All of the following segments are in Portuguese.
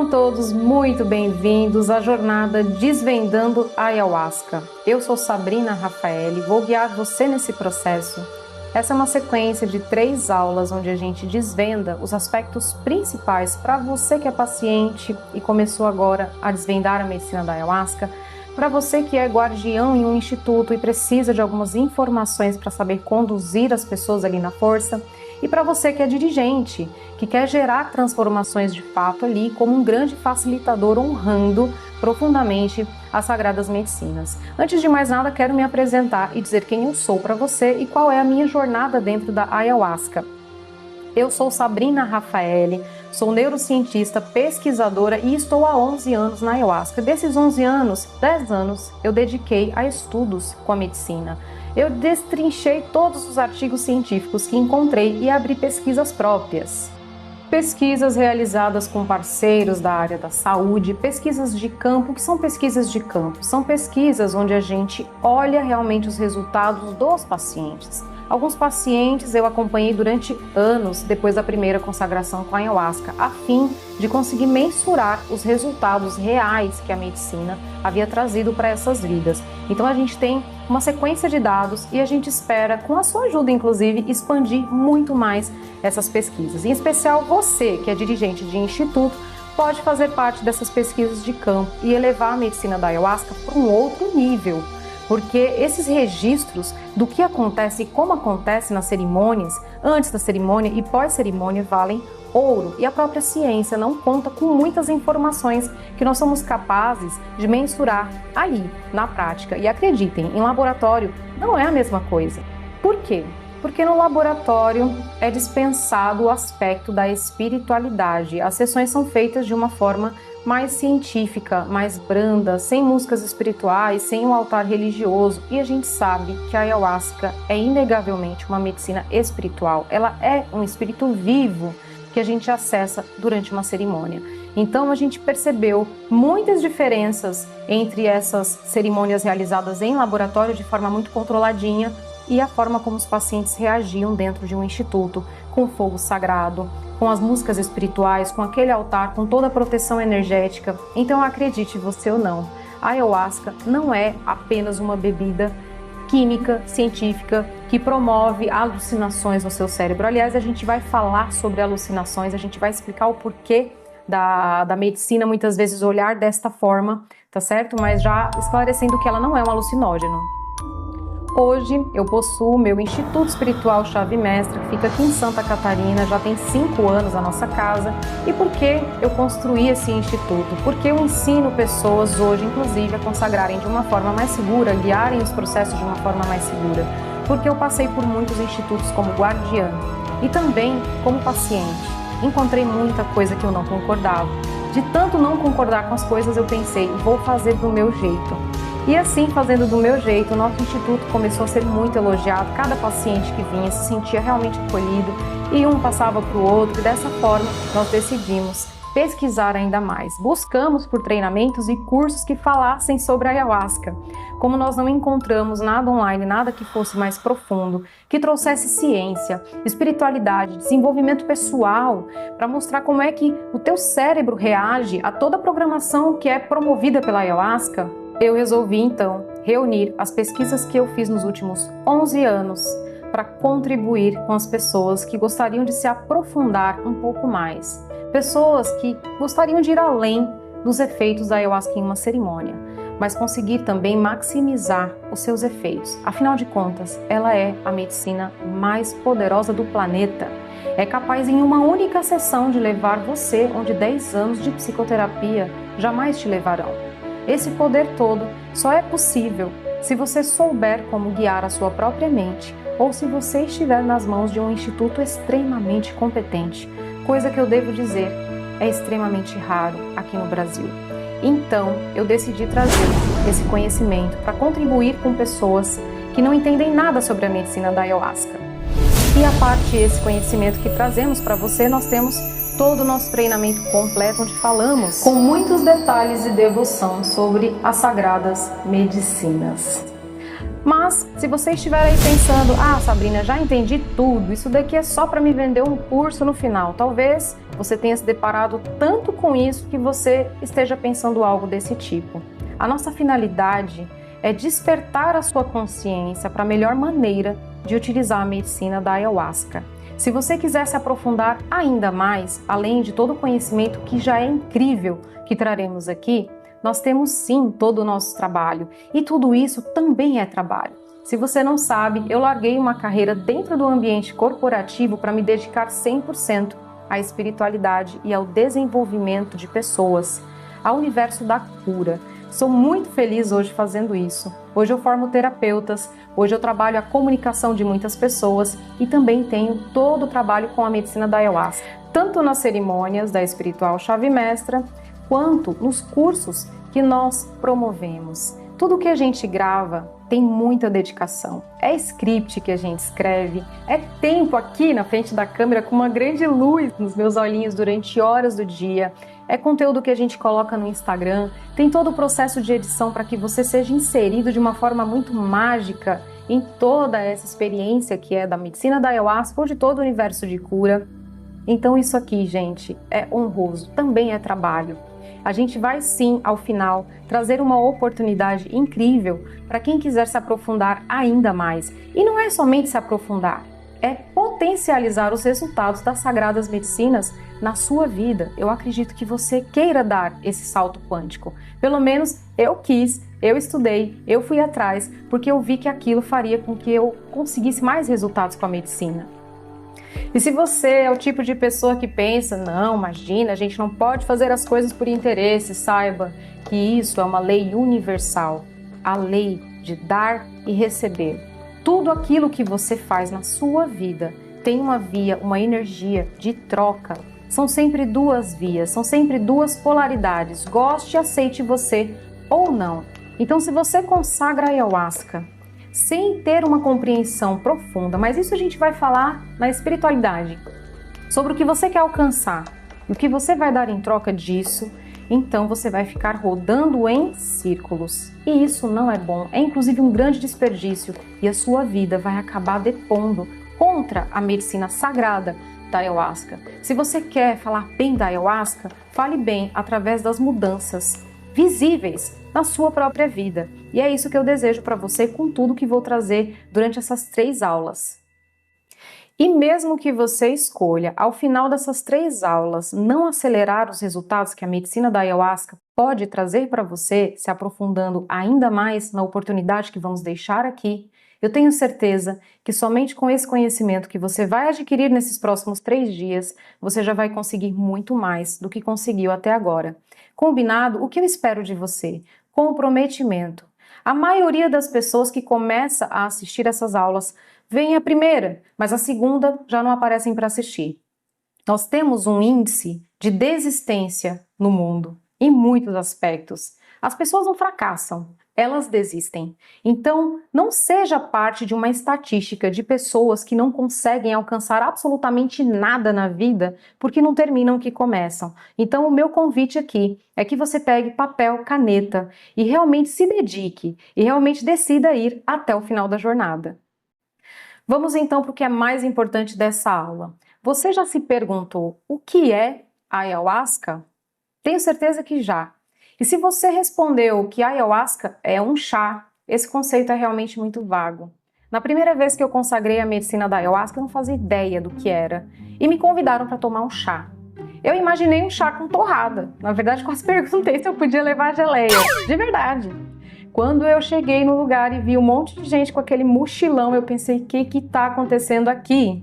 Sejam todos muito bem-vindos à jornada Desvendando a Ayahuasca. Eu sou Sabrina Rafaeli, vou guiar você nesse processo. Essa é uma sequência de 3 aulas onde a gente desvenda os aspectos principais para você que é paciente e começou agora a desvendar a medicina da Ayahuasca, para você que é guardião em um instituto e precisa de algumas informações para saber conduzir as pessoas ali na força, e para você que é dirigente, que quer gerar transformações de fato ali como um grande facilitador honrando profundamente as sagradas medicinas. Antes de mais nada, quero me apresentar e dizer quem eu sou para você e qual é a minha jornada dentro da Ayahuasca. Eu sou Sabrina Rafaeli, sou neurocientista, pesquisadora e estou há 11 anos na Ayahuasca. Desses 11 anos, 10 anos eu dediquei a estudos com a medicina. Eu destrinchei todos os artigos científicos que encontrei e abri pesquisas próprias. Pesquisas realizadas com parceiros da área da saúde, pesquisas de campo. O que são pesquisas de campo? São pesquisas onde a gente olha realmente os resultados dos pacientes. Alguns pacientes eu acompanhei durante anos depois da primeira consagração com a Ayahuasca, a fim de conseguir mensurar os resultados reais que a medicina havia trazido para essas vidas. Então a gente tem uma sequência de dados e a gente espera, com a sua ajuda inclusive, expandir muito mais essas pesquisas. Em especial você, que é dirigente de instituto, pode fazer parte dessas pesquisas de campo e elevar a medicina da Ayahuasca para um outro nível. Porque esses registros do que acontece e como acontece nas cerimônias, antes da cerimônia e pós-cerimônia, valem ouro. E a própria ciência não conta com muitas informações que nós somos capazes de mensurar ali, na prática. E acreditem, em laboratório não é a mesma coisa. Por quê? Porque no laboratório é dispensado o aspecto da espiritualidade. As sessões são feitas de uma forma mais científica, mais branda, sem músicas espirituais, sem um altar religioso. E a gente sabe que a Ayahuasca é inegavelmente uma medicina espiritual. Ela é um espírito vivo que a gente acessa durante uma cerimônia. Então a gente percebeu muitas diferenças entre essas cerimônias realizadas em laboratório de forma muito controladinha e a forma como os pacientes reagiam dentro de um instituto, com o fogo sagrado, com as músicas espirituais, com aquele altar, com toda a proteção energética. Então acredite você ou não, a Ayahuasca não é apenas uma bebida química, científica, que promove alucinações no seu cérebro. Aliás, a gente vai falar sobre alucinações, a gente vai explicar o porquê da medicina muitas vezes olhar desta forma, tá certo? Mas já esclarecendo que ela não é um alucinógeno. Hoje eu possuo meu Instituto Espiritual Chave Mestra, que fica aqui em Santa Catarina, já tem 5 anos a nossa casa. E por que eu construí esse instituto? Porque eu ensino pessoas hoje, inclusive, a consagrarem de uma forma mais segura, guiarem os processos de uma forma mais segura. Porque eu passei por muitos institutos como guardiã e também como paciente. Encontrei muita coisa que eu não concordava. De tanto não concordar com as coisas, eu pensei, vou fazer do meu jeito. E assim, fazendo do meu jeito, o nosso instituto começou a ser muito elogiado. Cada paciente que vinha se sentia realmente acolhido e um passava para o outro. E dessa forma, nós decidimos pesquisar ainda mais. Buscamos por treinamentos e cursos que falassem sobre a Ayahuasca. Como nós não encontramos nada online, nada que fosse mais profundo, que trouxesse ciência, espiritualidade, desenvolvimento pessoal, para mostrar como é que o teu cérebro reage a toda a programação que é promovida pela Ayahuasca, eu resolvi então reunir as pesquisas que eu fiz nos últimos 11 anos para contribuir com as pessoas que gostariam de se aprofundar um pouco mais. Pessoas que gostariam de ir além dos efeitos da Ayahuasca em uma cerimônia, mas conseguir também maximizar os seus efeitos. Afinal de contas, ela é a medicina mais poderosa do planeta. É capaz em uma única sessão de levar você onde 10 anos de psicoterapia jamais te levarão. Esse poder todo só é possível se você souber como guiar a sua própria mente ou se você estiver nas mãos de um instituto extremamente competente, coisa que eu devo dizer é extremamente raro aqui no Brasil. Então, eu decidi trazer esse conhecimento para contribuir com pessoas que não entendem nada sobre a medicina da Ayahuasca. E a parte desse conhecimento que trazemos para você, nós temos todo o nosso treinamento completo, onde falamos com muitos detalhes e devoção sobre as sagradas medicinas. Mas, se você estiver aí pensando, Sabrina, já entendi tudo, isso daqui é só para me vender um curso no final, talvez você tenha se deparado tanto com isso que você esteja pensando algo desse tipo. A nossa finalidade é despertar a sua consciência para a melhor maneira de utilizar a medicina da ayahuasca. Se você quiser se aprofundar ainda mais, além de todo o conhecimento que já é incrível que traremos aqui, nós temos sim todo o nosso trabalho e tudo isso também é trabalho. Se você não sabe, eu larguei uma carreira dentro do ambiente corporativo para me dedicar 100% à espiritualidade e ao desenvolvimento de pessoas, ao universo da cura. Sou muito feliz hoje fazendo isso. Hoje eu formo terapeutas, hoje eu trabalho a comunicação de muitas pessoas e também tenho todo o trabalho com a medicina da ayahuasca, tanto nas cerimônias da Espiritual Chave Mestra, quanto nos cursos que nós promovemos. Tudo que a gente grava tem muita dedicação. É script que a gente escreve, é tempo aqui na frente da câmera com uma grande luz nos meus olhinhos durante horas do dia. É conteúdo que a gente coloca no Instagram, tem todo o processo de edição para que você seja inserido de uma forma muito mágica em toda essa experiência que é da medicina da ayahuasca ou de todo o universo de cura. Então isso aqui, gente, é honroso, também é trabalho. A gente vai sim, ao final, trazer uma oportunidade incrível para quem quiser se aprofundar ainda mais. E não é somente se aprofundar, é potencializar os resultados das sagradas medicinas na sua vida. Eu acredito que você queira dar esse salto quântico. Pelo menos eu quis, eu estudei, eu fui atrás, porque eu vi que aquilo faria com que eu conseguisse mais resultados com a medicina. E se você é o tipo de pessoa que pensa, não, imagina, a gente não pode fazer as coisas por interesse, saiba que isso é uma lei universal, a lei de dar e receber. Tudo aquilo que você faz na sua vida tem uma via, uma energia de troca. São sempre duas vias, são sempre duas polaridades, goste e aceite você ou não. Então, se você consagra a ayahuasca sem ter uma compreensão profunda, mas isso a gente vai falar na espiritualidade, sobre o que você quer alcançar e o que você vai dar em troca disso, então você vai ficar rodando em círculos. E isso não é bom, é inclusive um grande desperdício e a sua vida vai acabar depondo contra a medicina sagrada da ayahuasca. Se você quer falar bem da ayahuasca, fale bem através das mudanças visíveis na sua própria vida. E é isso que eu desejo para você com tudo que vou trazer durante essas 3 aulas. E mesmo que você escolha, ao final dessas 3 aulas, não acelerar os resultados que a medicina da ayahuasca pode trazer para você, se aprofundando ainda mais na oportunidade que vamos deixar aqui, eu tenho certeza que somente com esse conhecimento que você vai adquirir nesses próximos 3 dias, você já vai conseguir muito mais do que conseguiu até agora. Combinado? O que eu espero de você? Comprometimento. A maioria das pessoas que começa a assistir essas aulas vem a primeira, mas a segunda já não aparecem para assistir. Nós temos um índice de desistência no mundo, em muitos aspectos. As pessoas não fracassam, elas desistem. Então, não seja parte de uma estatística de pessoas que não conseguem alcançar absolutamente nada na vida porque não terminam o que começam. Então, o meu convite aqui é que você pegue papel, caneta e realmente se dedique e realmente decida ir até o final da jornada. Vamos então para o que é mais importante dessa aula. Você já se perguntou o que é a ayahuasca? Tenho certeza que já. E se você respondeu que a ayahuasca é um chá, esse conceito é realmente muito vago. Na primeira vez que eu consagrei a medicina da ayahuasca, eu não fazia ideia do que era. E me convidaram para tomar um chá. Eu imaginei um chá com torrada. Na verdade, quase perguntei se eu podia levar geleia. De verdade. Quando eu cheguei no lugar e vi um monte de gente com aquele mochilão, eu pensei, o que está acontecendo aqui?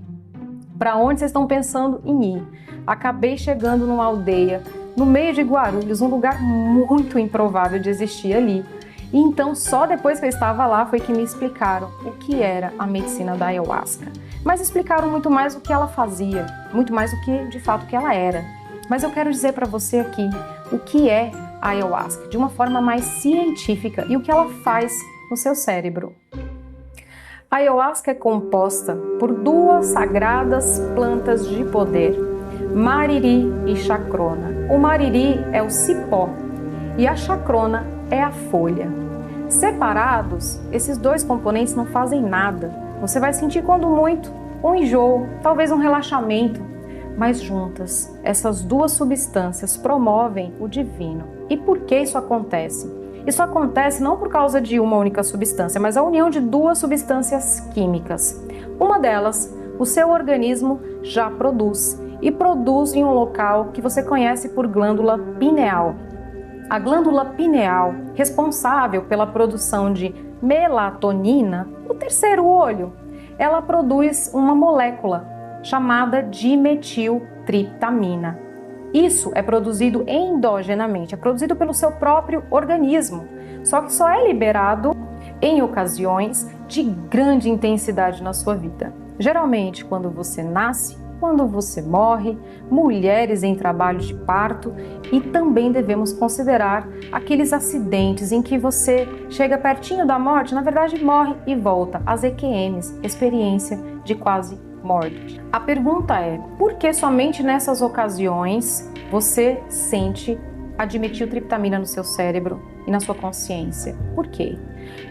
Para onde vocês estão pensando em ir? Acabei chegando numa aldeia, no meio de Guarulhos, um lugar muito improvável de existir ali. E então, só depois que eu estava lá, foi que me explicaram o que era a medicina da ayahuasca. Mas explicaram muito mais o que ela fazia, muito mais do que, de fato, o que ela era. Mas eu quero dizer para você aqui o que é a ayahuasca, de uma forma mais científica, e o que ela faz no seu cérebro. A ayahuasca é composta por 2 sagradas plantas de poder, mariri e chacrona. O mariri é o cipó e a chacrona é a folha. Separados, esses 2 componentes não fazem nada. Você vai sentir, quando muito, um enjoo, talvez um relaxamento. mas juntas, essas duas substâncias promovem o divino. E por que isso acontece? Isso acontece não por causa de uma única substância, mas a união de duas substâncias químicas. Uma delas, o seu organismo já produz, e produz em um local que você conhece por glândula pineal. A glândula pineal, responsável pela produção de melatonina, o terceiro olho, ela produz uma molécula chamada dimetiltriptamina. Isso é produzido endogenamente, é produzido pelo seu próprio organismo, só que só é liberado em ocasiões de grande intensidade na sua vida. Geralmente quando você nasce, quando você morre, mulheres em trabalho de parto, e também devemos considerar aqueles acidentes em que você chega pertinho da morte, na verdade morre e volta, as EQMs, experiência de quase morte. A pergunta é, por que somente nessas ocasiões você sente a dimetiltriptamina no seu cérebro e na sua consciência? Por quê?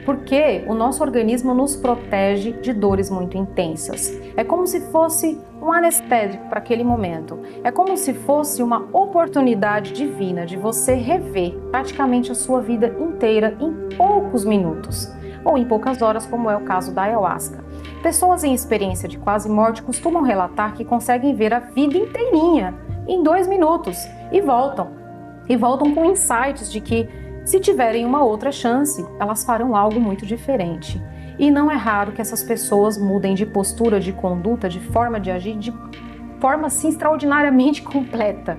Porque o nosso organismo nos protege de dores muito intensas. É como se fosse um anestésico para aquele momento. É como se fosse uma oportunidade divina de você rever praticamente a sua vida inteira em poucos minutos, ou em poucas horas, como é o caso da ayahuasca. Pessoas em experiência de quase morte costumam relatar que conseguem ver a vida inteirinha em 2 minutos e voltam com insights de que, se tiverem uma outra chance, elas farão algo muito diferente. E não é raro que essas pessoas mudem de postura, de conduta, de forma de agir, de forma assim extraordinariamente completa.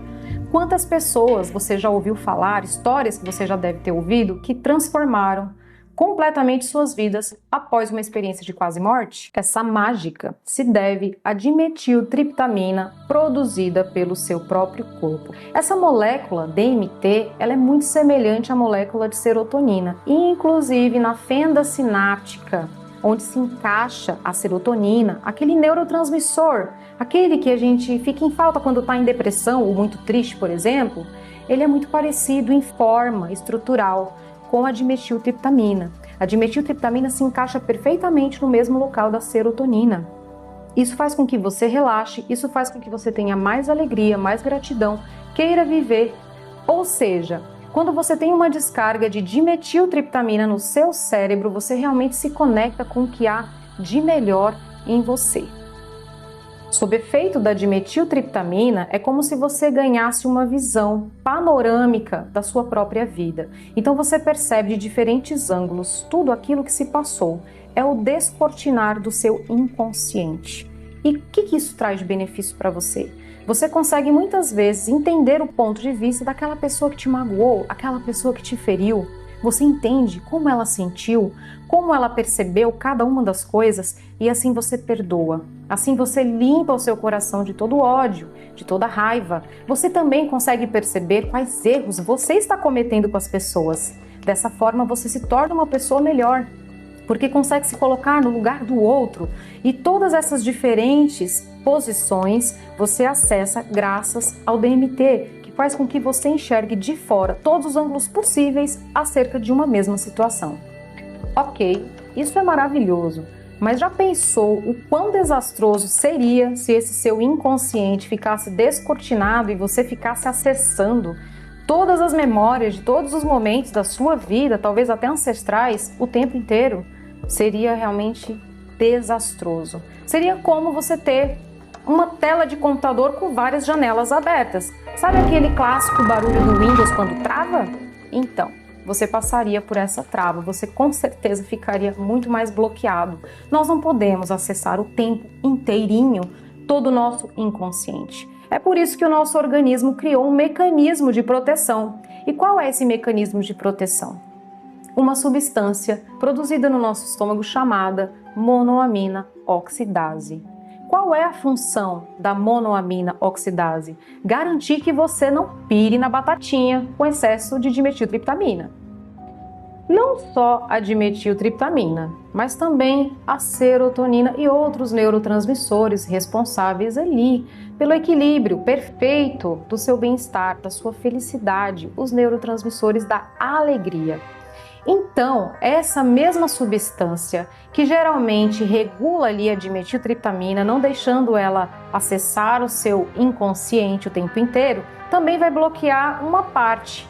Quantas pessoas você já ouviu falar, histórias que você já deve ter ouvido, que transformaram completamente suas vidas após uma experiência de quase morte? Essa mágica se deve à dimetiltriptamina produzida pelo seu próprio corpo. Essa molécula DMT, ela é muito semelhante à molécula de serotonina, inclusive na fenda sináptica, onde se encaixa a serotonina, aquele neurotransmissor, aquele que a gente fica em falta quando está em depressão ou muito triste, por exemplo, ele é muito parecido em forma estrutural com a dimetiltriptamina. A dimetiltriptamina se encaixa perfeitamente no mesmo local da serotonina. Isso faz com que você relaxe, isso faz com que você tenha mais alegria, mais gratidão, queira viver. Ou seja, quando você tem uma descarga de dimetiltriptamina no seu cérebro, você realmente se conecta com o que há de melhor em você. Sob efeito da dimetiltriptamina, é como se você ganhasse uma visão panorâmica da sua própria vida. Então você percebe de diferentes ângulos tudo aquilo que se passou. É o descortinar do seu inconsciente. E o que isso traz de benefício para você? Você consegue muitas vezes entender o ponto de vista daquela pessoa que te magoou, aquela pessoa que te feriu. Você entende como ela sentiu, como ela percebeu cada uma das coisas, e assim você perdoa. Assim você limpa o seu coração de todo ódio, de toda raiva. Você também consegue perceber quais erros você está cometendo com as pessoas. Dessa forma você se torna uma pessoa melhor, porque consegue se colocar no lugar do outro. E todas essas diferentes posições você acessa graças ao DMT, que faz com que você enxergue de fora todos os ângulos possíveis acerca de uma mesma situação. Ok, isso é maravilhoso, mas já pensou o quão desastroso seria se esse seu inconsciente ficasse descortinado e você ficasse acessando todas as memórias de todos os momentos da sua vida, talvez até ancestrais, o tempo inteiro? Seria realmente desastroso. Seria como você ter uma tela de computador com várias janelas abertas. Sabe aquele clássico barulho do Windows quando trava? Então, você passaria por essa trava, você com certeza ficaria muito mais bloqueado. Nós não podemos acessar o tempo inteirinho todo o nosso inconsciente. É por isso que o nosso organismo criou um mecanismo de proteção. E qual é esse mecanismo de proteção? Uma substância produzida no nosso estômago chamada monoamina oxidase. Qual é a função da monoamina oxidase? Garantir que você não pire na batatinha com excesso de dimetiltriptamina. Não só a dimetiltriptamina, mas também a serotonina e outros neurotransmissores responsáveis ali pelo equilíbrio perfeito do seu bem-estar, da sua felicidade, os neurotransmissores da alegria. Então, essa mesma substância que geralmente regula ali a dimetiltriptamina, não deixando ela acessar o seu inconsciente o tempo inteiro, também vai bloquear uma parte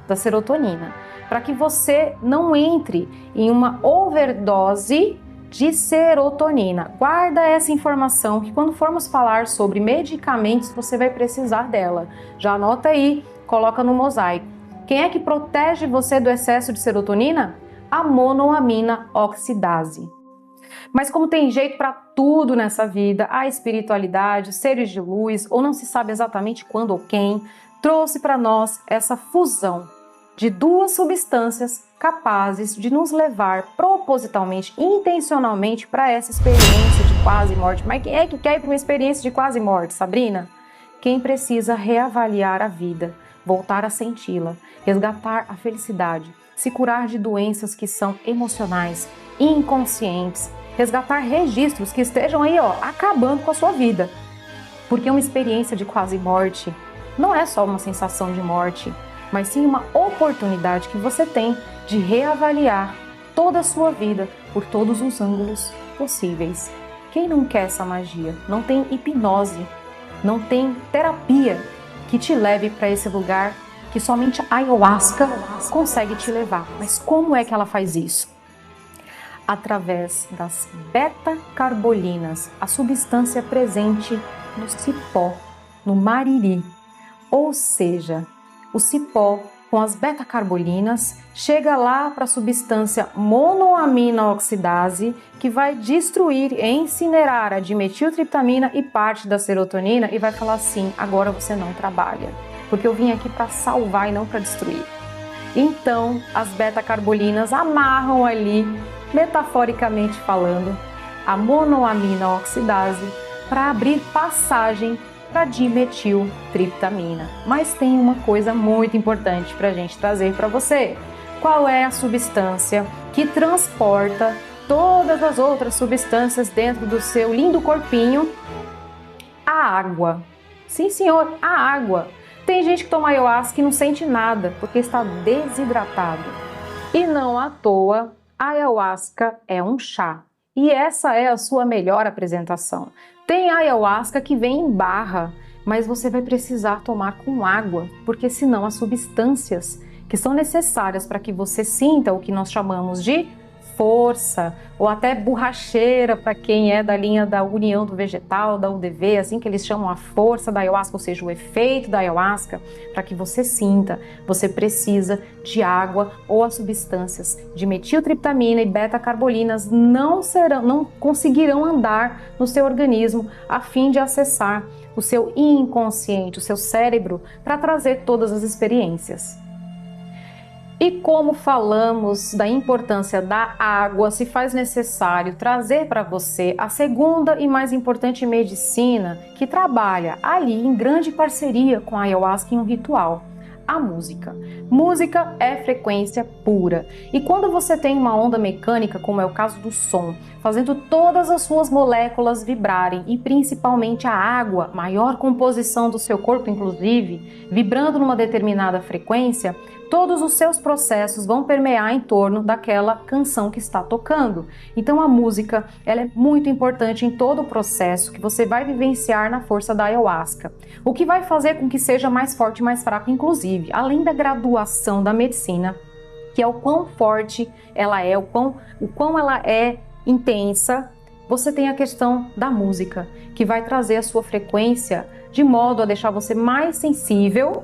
da serotonina, para que você não entre em uma overdose de serotonina. Guarda essa informação que quando formos falar sobre medicamentos, você vai precisar dela. Já anota aí, coloca no mosaico. Quem é que protege você do excesso de serotonina? A monoamina oxidase. Mas como tem jeito para tudo nessa vida, a espiritualidade, os seres de luz, ou não se sabe exatamente quando ou quem, trouxe para nós essa fusão de duas substâncias capazes de nos levar propositalmente, intencionalmente para essa experiência de quase morte. Mas quem é que quer ir para uma experiência de quase morte, Sabrina? Quem precisa reavaliar a vida, voltar a senti-la, resgatar a felicidade, se curar de doenças que são emocionais, inconscientes, resgatar registros que estejam aí, acabando com a sua vida. Porque uma experiência de quase morte não é só uma sensação de morte, mas sim uma oportunidade que você tem de reavaliar toda a sua vida por todos os ângulos possíveis. Quem não quer essa magia? Não tem hipnose, não tem terapia que te leve para esse lugar que somente a ayahuasca consegue te levar. Mas como é que ela faz isso? Através das beta-carbolinas, a substância presente no cipó, no mariri. Ou seja, o cipó com as beta-carbolinas chega lá para a substância monoamina oxidase, que vai destruir e incinerar a dimetiltriptamina e parte da serotonina e vai falar assim: agora você não trabalha, porque eu vim aqui para salvar e não para destruir. Então, as beta-carbolinas amarram ali, metaforicamente falando, a monoamina oxidase para abrir passagem para dimetiltriptamina. Mas tem uma coisa muito importante para a gente trazer para você. Qual é a substância que transporta todas as outras substâncias dentro do seu lindo corpinho? A água. Sim, senhor, a água. Tem gente que toma ayahuasca e não sente nada, porque está desidratado. E não à toa, a ayahuasca é um chá. E essa é a sua melhor apresentação. Tem ayahuasca que vem em barra, mas você vai precisar tomar com água, porque senão as substâncias que são necessárias para que você sinta o que nós chamamos de força, ou até borracheira para quem é da linha da União do Vegetal, da UDV, assim que eles chamam a força da ayahuasca, ou seja, o efeito da ayahuasca, para que você sinta, você precisa de água ou as substâncias de metiltriptamina e beta-carbolinas não conseguirão andar no seu organismo a fim de acessar o seu inconsciente, o seu cérebro, para trazer todas as experiências. E como falamos da importância da água, se faz necessário trazer para você a segunda e mais importante medicina que trabalha ali em grande parceria com a ayahuasca em um ritual: a música. Música é frequência pura. E quando você tem uma onda mecânica, como é o caso do som, fazendo todas as suas moléculas vibrarem, e principalmente a água, maior composição do seu corpo inclusive, vibrando numa determinada frequência, todos os seus processos vão permear em torno daquela canção que está tocando. Então a música, ela é muito importante em todo o processo que você vai vivenciar na força da ayahuasca. O que vai fazer com que seja mais forte e mais fraco, inclusive, além da graduação da medicina, que é o quão forte ela é, o quão ela é intensa, você tem a questão da música, que vai trazer a sua frequência de modo a deixar você mais sensível,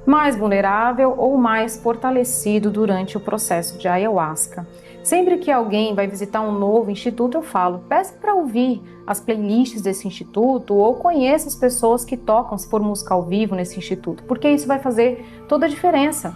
mais vulnerável ou mais fortalecido durante o processo de ayahuasca. Sempre que alguém vai visitar um novo instituto, eu falo, peça para ouvir as playlists desse instituto ou conheça as pessoas que tocam, se for música ao vivo nesse instituto, porque isso vai fazer toda a diferença.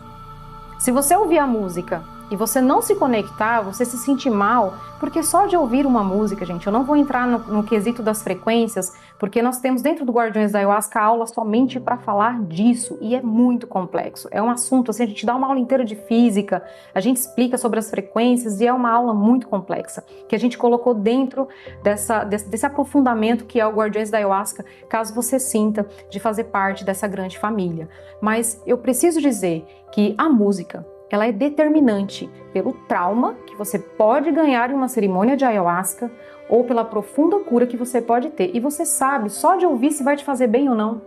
Se você ouvir a música e você não se conectar, você se sentir mal, porque só de ouvir uma música, gente, eu não vou entrar no quesito das frequências, porque nós temos dentro do Guardiões da Ayahuasca aula somente para falar disso, e é muito complexo. É um assunto, assim, a gente dá uma aula inteira de física, a gente explica sobre as frequências, e é uma aula muito complexa, que a gente colocou dentro desse aprofundamento que é o Guardiões da Ayahuasca, caso você sinta de fazer parte dessa grande família. Mas eu preciso dizer que a música ela é determinante pelo trauma que você pode ganhar em uma cerimônia de ayahuasca ou pela profunda cura que você pode ter. E você sabe só de ouvir se vai te fazer bem ou não.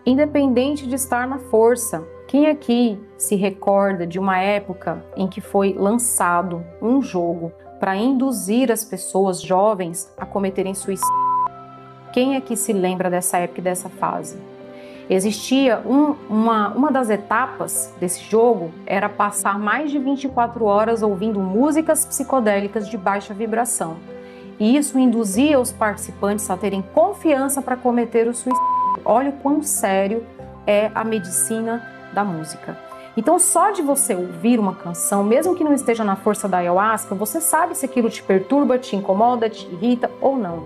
Independente de estar na força, quem aqui se recorda de uma época em que foi lançado um jogo para induzir as pessoas jovens a cometerem suicídio? Quem aqui se lembra dessa época e dessa fase? Existia uma das etapas desse jogo era passar mais de 24 horas ouvindo músicas psicodélicas de baixa vibração. E isso induzia os participantes a terem confiança para cometer o suicídio. Olha o quão sério é a medicina da música. Então, só de você ouvir uma canção, mesmo que não esteja na força da ayahuasca, você sabe se aquilo te perturba, te incomoda, te irrita ou não.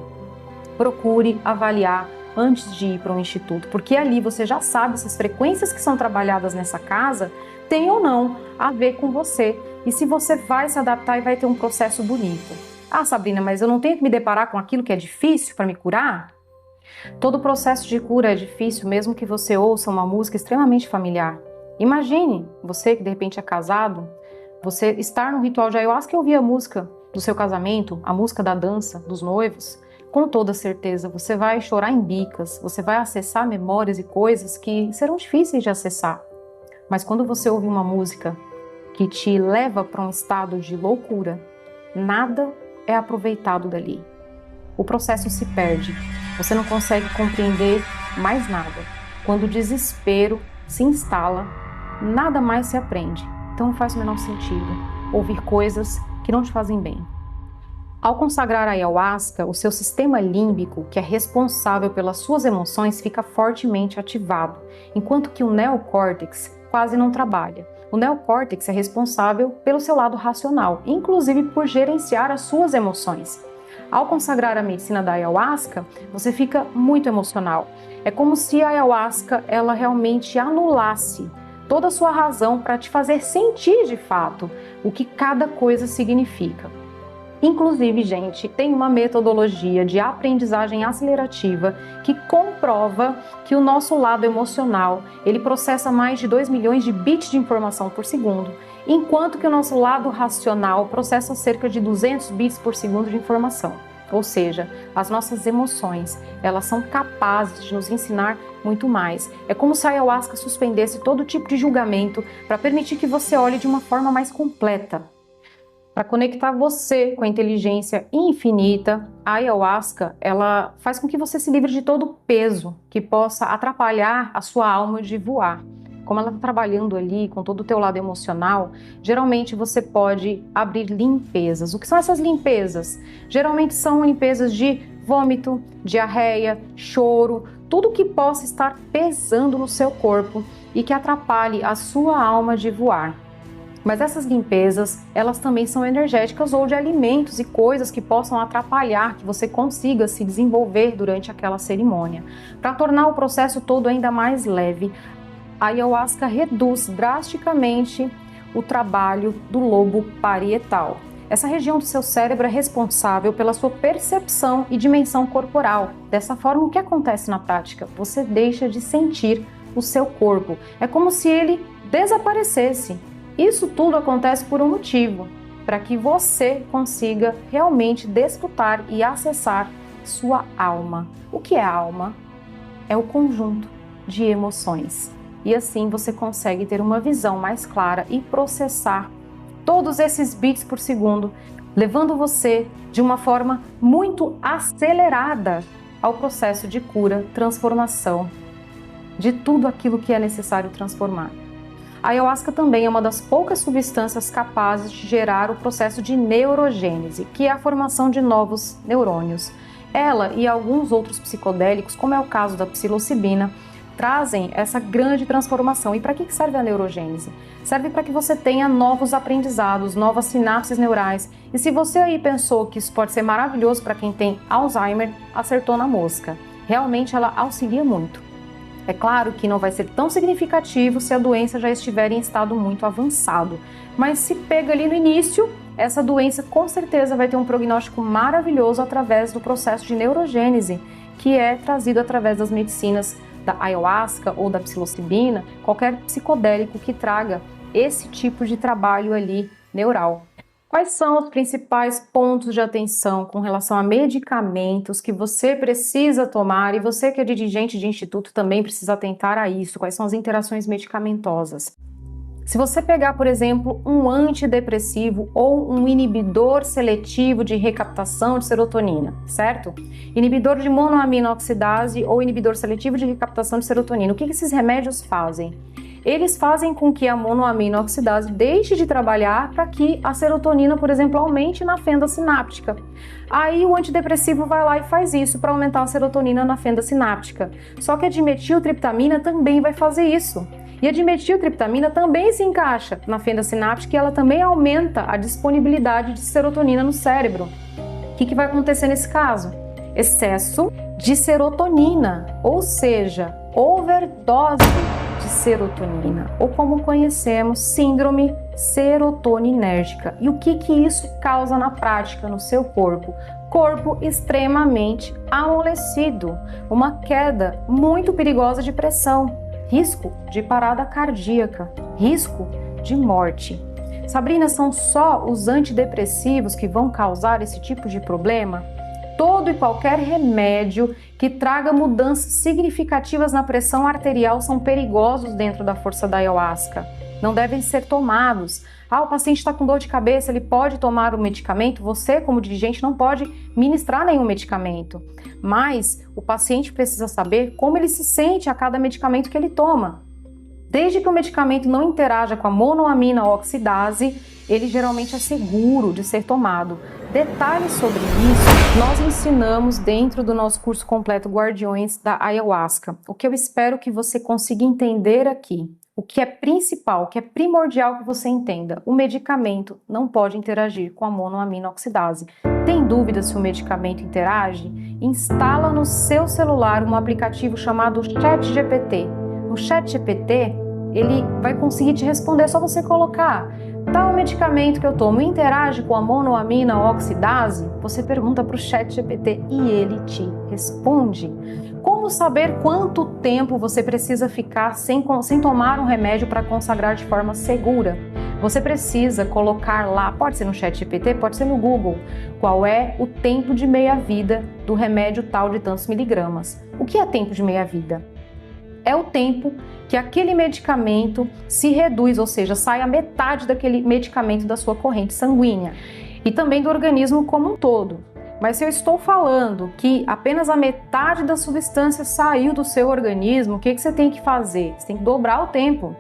Procure avaliar antes de ir para um instituto, porque ali você já sabe se as frequências que são trabalhadas nessa casa têm ou não a ver com você e se você vai se adaptar e vai ter um processo bonito. Ah, Sabrina, mas eu não tenho que me deparar com aquilo que é difícil para me curar? Todo processo de cura é difícil, mesmo que você ouça uma música extremamente familiar. Imagine, você que de repente é casado, você estar no ritual de ayahuasca e ouvir a música do seu casamento, a música da dança, dos noivos. Com toda certeza, você vai chorar em bicas, você vai acessar memórias e coisas que serão difíceis de acessar. Mas quando você ouve uma música que te leva para um estado de loucura, nada é aproveitado dali. O processo se perde, você não consegue compreender mais nada. Quando o desespero se instala, nada mais se aprende. Então não faz o menor sentido ouvir coisas que não te fazem bem. Ao consagrar a ayahuasca, o seu sistema límbico, que é responsável pelas suas emoções, fica fortemente ativado, enquanto que o neocórtex quase não trabalha. O neocórtex é responsável pelo seu lado racional, inclusive por gerenciar as suas emoções. Ao consagrar a medicina da ayahuasca, você fica muito emocional. É como se a ayahuasca ela realmente anulasse toda a sua razão para te fazer sentir de fato o que cada coisa significa. Inclusive, gente, tem uma metodologia de aprendizagem acelerativa que comprova que o nosso lado emocional, ele processa mais de 2 milhões de bits de informação por segundo, enquanto que o nosso lado racional processa cerca de 200 bits por segundo de informação. Ou seja, as nossas emoções, elas são capazes de nos ensinar muito mais. É como se a ayahuasca suspendesse todo tipo de julgamento para permitir que você olhe de uma forma mais completa. Para conectar você com a inteligência infinita, a ayahuasca, ela faz com que você se livre de todo o peso que possa atrapalhar a sua alma de voar. Como ela está trabalhando ali com todo o teu lado emocional, geralmente você pode abrir limpezas. O que são essas limpezas? Geralmente são limpezas de vômito, diarreia, choro, tudo que possa estar pesando no seu corpo e que atrapalhe a sua alma de voar. Mas essas limpezas, elas também são energéticas ou de alimentos e coisas que possam atrapalhar que você consiga se desenvolver durante aquela cerimônia. Para tornar o processo todo ainda mais leve, a ayahuasca reduz drasticamente o trabalho do lobo parietal. Essa região do seu cérebro é responsável pela sua percepção e dimensão corporal. Dessa forma, o que acontece na prática? Você deixa de sentir o seu corpo. É como se ele desaparecesse. Isso tudo acontece por um motivo, para que você consiga realmente desfrutar e acessar sua alma. O que é alma? É o conjunto de emoções. E assim você consegue ter uma visão mais clara e processar todos esses bits por segundo, levando você de uma forma muito acelerada ao processo de cura, transformação de tudo aquilo que é necessário transformar. A ayahuasca também é uma das poucas substâncias capazes de gerar o processo de neurogênese, que é a formação de novos neurônios. Ela e alguns outros psicodélicos, como é o caso da psilocibina, trazem essa grande transformação. E para que serve a neurogênese? Serve para que você tenha novos aprendizados, novas sinapses neurais. E se você aí pensou que isso pode ser maravilhoso para quem tem Alzheimer, acertou na mosca. Realmente ela auxilia muito. É claro que não vai ser tão significativo se a doença já estiver em estado muito avançado, mas se pega ali no início, essa doença com certeza vai ter um prognóstico maravilhoso através do processo de neurogênese, que é trazido através das medicinas da ayahuasca ou da psilocibina, qualquer psicodélico que traga esse tipo de trabalho ali neural. Quais são os principais pontos de atenção com relação a medicamentos que você precisa tomar e você que é dirigente de instituto também precisa atentar a isso? Quais são as interações medicamentosas? Se você pegar, por exemplo, um antidepressivo ou um inibidor seletivo de recaptação de serotonina, certo? Inibidor de monoaminoxidase ou inibidor seletivo de recaptação de serotonina. O que esses remédios fazem? Eles fazem com que a monoaminoxidase deixe de trabalhar para que a serotonina, por exemplo, aumente na fenda sináptica. Aí o antidepressivo vai lá e faz isso para aumentar a serotonina na fenda sináptica. Só que a dimetiltriptamina também vai fazer isso. E a dimetiltriptamina também se encaixa na fenda sináptica e ela também aumenta a disponibilidade de serotonina no cérebro. O que vai acontecer nesse caso? Excesso de serotonina, ou seja, overdose de serotonina, ou como conhecemos, síndrome serotoninérgica. E o que isso causa na prática no seu corpo? Corpo extremamente amolecido, uma queda muito perigosa de pressão, risco de parada cardíaca, risco de morte. Sabrina, são só os antidepressivos que vão causar esse tipo de problema? Todo e qualquer remédio que traga mudanças significativas na pressão arterial são perigosos dentro da força da ayahuasca. Não devem ser tomados. O paciente está com dor de cabeça, ele pode tomar o medicamento? Você, como dirigente, não pode ministrar nenhum medicamento. Mas o paciente precisa saber como ele se sente a cada medicamento que ele toma. Desde que o medicamento não interaja com a monoaminoxidase, ele geralmente é seguro de ser tomado. Detalhes sobre isso nós ensinamos dentro do nosso curso completo Guardiões da Ayahuasca. O que eu espero que você consiga entender aqui, o que é principal, o que é primordial que você entenda: o medicamento não pode interagir com a monoaminoxidase. Tem dúvida se o medicamento interage? Instala no seu celular um aplicativo chamado ChatGPT. No ChatGPT, ele vai conseguir te responder, é só você colocar: tal medicamento que eu tomo interage com a monoaminoxidase? Você pergunta para o ChatGPT e ele te responde. Como saber quanto tempo você precisa ficar sem tomar um remédio para consagrar de forma segura? Você precisa colocar lá, pode ser no ChatGPT, pode ser no Google, qual é o tempo de meia-vida do remédio tal de tantos miligramas. O que é tempo de meia-vida? É o tempo que aquele medicamento se reduz, ou seja, sai a metade daquele medicamento da sua corrente sanguínea e também do organismo como um todo. Mas se eu estou falando que apenas a metade da substância saiu do seu organismo, o que você tem que fazer? Você tem que dobrar o tempo.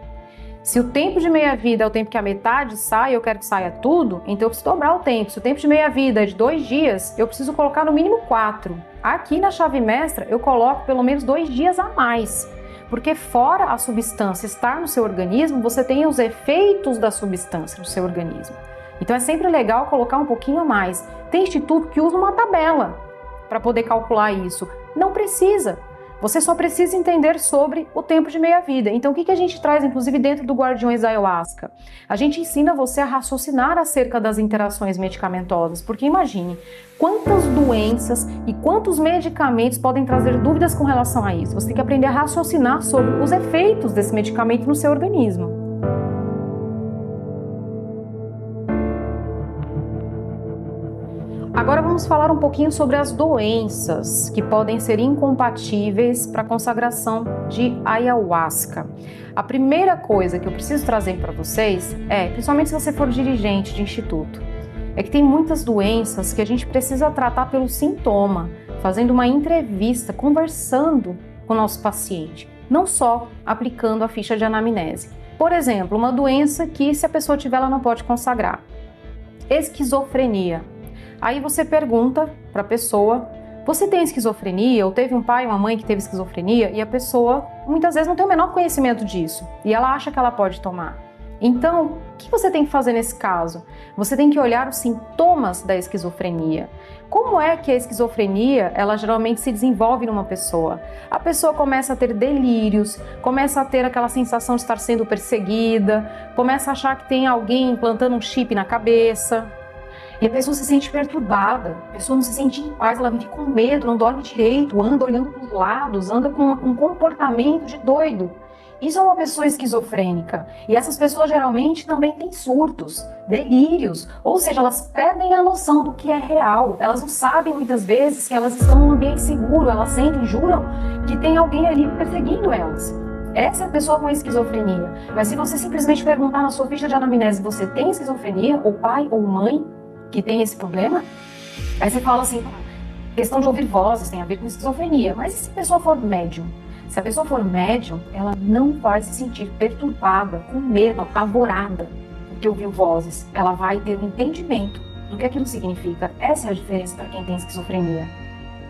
Se o tempo de meia-vida é o tempo que a metade sai, eu quero que saia tudo, então eu preciso dobrar o tempo. Se o tempo de meia-vida é de 2 dias, eu preciso colocar no mínimo 4. Aqui na chave mestra, eu coloco pelo menos 2 dias a mais. Porque fora a substância estar no seu organismo, você tem os efeitos da substância no seu organismo. Então é sempre legal colocar um pouquinho a mais. Tem instituto que usa uma tabela para poder calcular isso. Não precisa. Você só precisa entender sobre o tempo de meia-vida. Então o que a gente traz, inclusive dentro do Guardiões da Ayahuasca? A gente ensina você a raciocinar acerca das interações medicamentosas. Porque imagine quantas doenças e quantos medicamentos podem trazer dúvidas com relação a isso. Você tem que aprender a raciocinar sobre os efeitos desse medicamento no seu organismo. Agora vamos falar um pouquinho sobre as doenças que podem ser incompatíveis para a consagração de ayahuasca. A primeira coisa que eu preciso trazer para vocês principalmente se você for dirigente de instituto, é que tem muitas doenças que a gente precisa tratar pelo sintoma, fazendo uma entrevista, conversando com o nosso paciente, não só aplicando a ficha de anamnese. Por exemplo, uma doença que se a pessoa tiver, ela não pode consagrar. Esquizofrenia. Aí você pergunta para a pessoa: você tem esquizofrenia? Ou teve um pai ou uma mãe que teve esquizofrenia? E a pessoa muitas vezes não tem o menor conhecimento disso e ela acha que ela pode tomar. Então, o que você tem que fazer nesse caso? Você tem que olhar os sintomas da esquizofrenia. Como é que a esquizofrenia, ela geralmente se desenvolve numa pessoa? A pessoa começa a ter delírios, começa a ter aquela sensação de estar sendo perseguida, começa a achar que tem alguém implantando um chip na cabeça. E a pessoa se sente perturbada, a pessoa não se sente em paz, ela vive com medo, não dorme direito, anda olhando para os lados, anda com um comportamento de doido. Isso é uma pessoa esquizofrênica. E essas pessoas geralmente também têm surtos, delírios, ou seja, elas perdem a noção do que é real. Elas não sabem muitas vezes que elas estão num ambiente seguro, elas sentem, juram que tem alguém ali perseguindo elas. Essa é a pessoa com esquizofrenia. Mas se você simplesmente perguntar na sua ficha de anamnese, você tem esquizofrenia, ou pai ou mãe que tem esse problema? Aí você fala assim, questão de ouvir vozes tem a ver com esquizofrenia. Mas e se a pessoa for médium? Se a pessoa for médium, ela não vai se sentir perturbada, com medo, apavorada, porque ouviu vozes. Ela vai ter um entendimento do que aquilo significa. Essa é a diferença para quem tem esquizofrenia.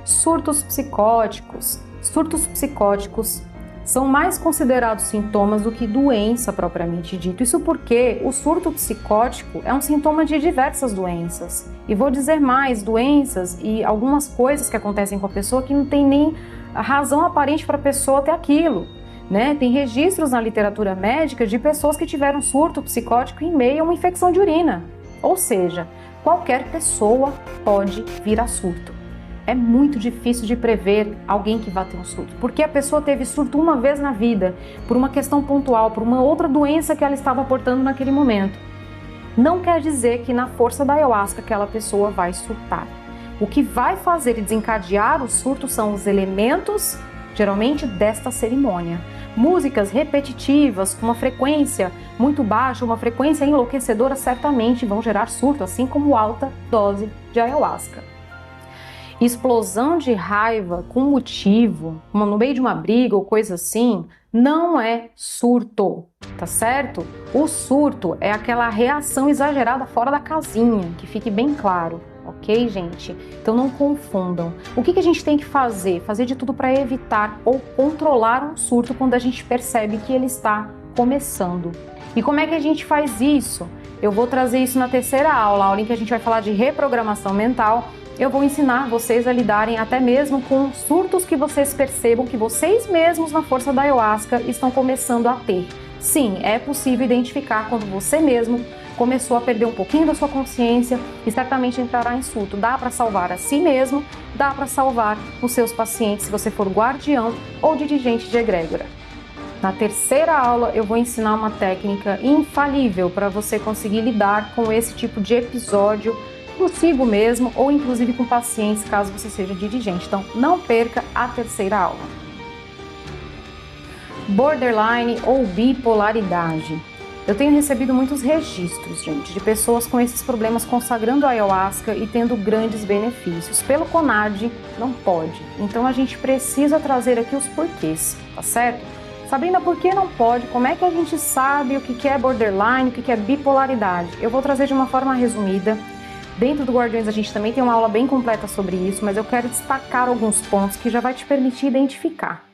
Surtos psicóticos. Surtos psicóticos são mais considerados sintomas do que doença propriamente dito. Isso porque o surto psicótico é um sintoma de diversas doenças. E vou dizer mais, doenças e algumas coisas que acontecem com a pessoa que não tem nem a razão aparente para a pessoa ter aquilo, né? Tem registros na literatura médica de pessoas que tiveram surto psicótico em meio a uma infecção de urina. Ou seja, qualquer pessoa pode vir a surto. É muito difícil de prever alguém que vai ter um surto, porque a pessoa teve surto uma vez na vida, por uma questão pontual, por uma outra doença que ela estava portando naquele momento. Não quer dizer que na força da ayahuasca aquela pessoa vai surtar. O que vai fazer e desencadear o surto são os elementos, geralmente, desta cerimônia. Músicas repetitivas, com uma frequência muito baixa, uma frequência enlouquecedora, certamente vão gerar surto, assim como alta dose de ayahuasca. Explosão de raiva com motivo, no meio de uma briga ou coisa assim, não é surto, tá certo? O surto é aquela reação exagerada fora da casinha, que fique bem claro. Ok, gente? Então não confundam. O que a gente tem que fazer? Fazer de tudo para evitar ou controlar um surto quando a gente percebe que ele está começando. E como é que a gente faz isso? Eu vou trazer isso na terceira aula em que a gente vai falar de reprogramação mental. Eu vou ensinar vocês a lidarem até mesmo com surtos que vocês percebam que vocês mesmos, na força da ayahuasca, estão começando a ter. Sim, é possível identificar quando você mesmo começou a perder um pouquinho da sua consciência e certamente entrará em surto. Dá para salvar a si mesmo, dá para salvar os seus pacientes se você for guardião ou dirigente de egrégora. Na terceira aula eu vou ensinar uma técnica infalível para você conseguir lidar com esse tipo de episódio consigo mesmo ou inclusive com pacientes, caso você seja dirigente. Então não perca a terceira aula. Borderline ou bipolaridade. Eu tenho recebido muitos registros, gente, de pessoas com esses problemas consagrando a ayahuasca e tendo grandes benefícios. Pelo CONAD, não pode. Então a gente precisa trazer aqui os porquês, tá certo? Sabrina, por que não pode? Como é que a gente sabe o que é borderline, o que é bipolaridade? Eu vou trazer de uma forma resumida. Dentro do Guardiões a gente também tem uma aula bem completa sobre isso, mas eu quero destacar alguns pontos que já vai te permitir identificar.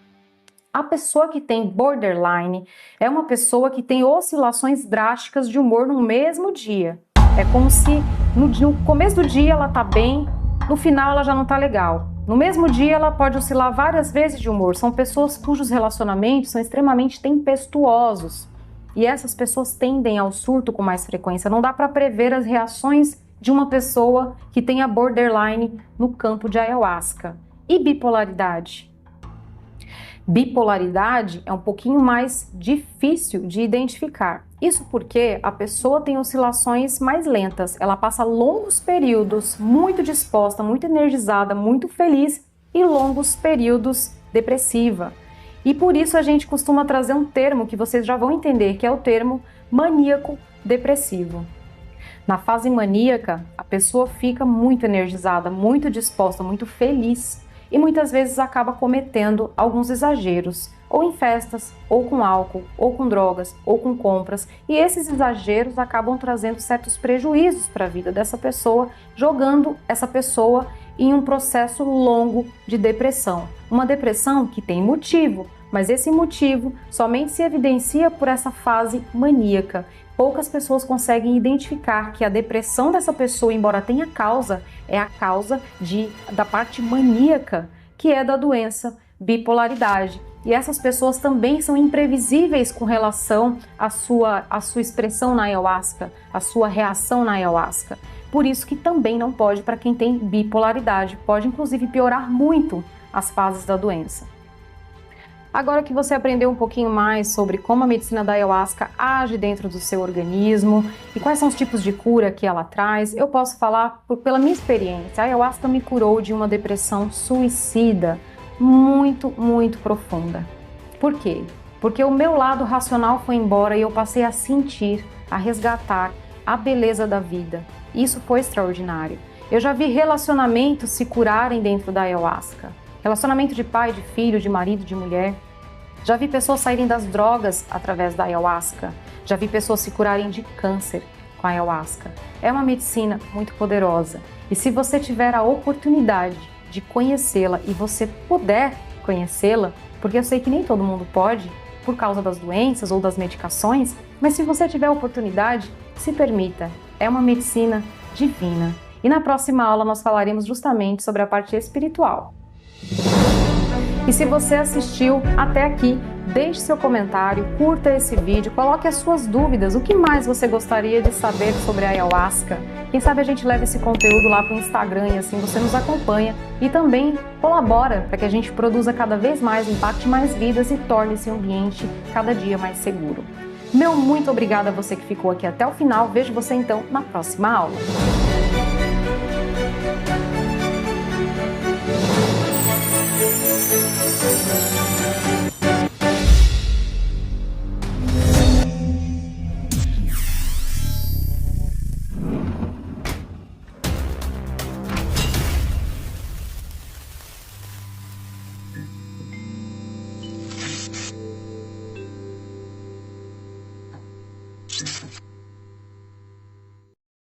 A pessoa que tem borderline é uma pessoa que tem oscilações drásticas de humor no mesmo dia. É como se no começo do dia ela tá bem, no final ela já não tá legal. No mesmo dia ela pode oscilar várias vezes de humor. São pessoas cujos relacionamentos são extremamente tempestuosos. E essas pessoas tendem ao surto com mais frequência. Não dá para prever as reações de uma pessoa que tenha borderline no campo de ayahuasca. E bipolaridade? Bipolaridade é um pouquinho mais difícil de identificar. Isso porque a pessoa tem oscilações mais lentas, ela passa longos períodos muito disposta, muito energizada, muito feliz e longos períodos depressiva. E por isso a gente costuma trazer um termo que vocês já vão entender, que é o termo maníaco depressivo. Na fase maníaca, a pessoa fica muito energizada, muito disposta, muito feliz. E muitas vezes acaba cometendo alguns exageros, ou em festas, ou com álcool, ou com drogas, ou com compras, e esses exageros acabam trazendo certos prejuízos para a vida dessa pessoa, jogando essa pessoa em um processo longo de depressão. Uma depressão que tem motivo, mas esse motivo somente se evidencia por essa fase maníaca. Poucas pessoas conseguem identificar que a depressão dessa pessoa, embora tenha causa, é a causa da parte maníaca, que é da doença bipolaridade. E essas pessoas também são imprevisíveis com relação à sua expressão na ayahuasca, à sua reação na ayahuasca. Por isso que também não pode para quem tem bipolaridade. Pode inclusive piorar muito as fases da doença. Agora que você aprendeu um pouquinho mais sobre como a medicina da ayahuasca age dentro do seu organismo e quais são os tipos de cura que ela traz, eu posso falar pela minha experiência. A ayahuasca me curou de uma depressão suicida muito, muito profunda. Por quê? Porque o meu lado racional foi embora e eu passei a sentir, a resgatar a beleza da vida. Isso foi extraordinário. Eu já vi relacionamentos se curarem dentro da ayahuasca. Relacionamento de pai, de filho, de marido, de mulher. Já vi pessoas saírem das drogas através da ayahuasca. Já vi pessoas se curarem de câncer com a ayahuasca. É uma medicina muito poderosa. E se você tiver a oportunidade de conhecê-la e você puder conhecê-la, porque eu sei que nem todo mundo pode, por causa das doenças ou das medicações, mas se você tiver a oportunidade, se permita. É uma medicina divina. E na próxima aula nós falaremos justamente sobre a parte espiritual. E se você assistiu até aqui, deixe seu comentário, curta esse vídeo, coloque as suas dúvidas, o que mais você gostaria de saber sobre a ayahuasca. Quem sabe a gente leva esse conteúdo lá para o Instagram e assim você nos acompanha e também colabora para que a gente produza cada vez mais, impacte mais vidas e torne esse ambiente cada dia mais seguro. Meu muito obrigada a você que ficou aqui até o final. Vejo você então na próxima aula. You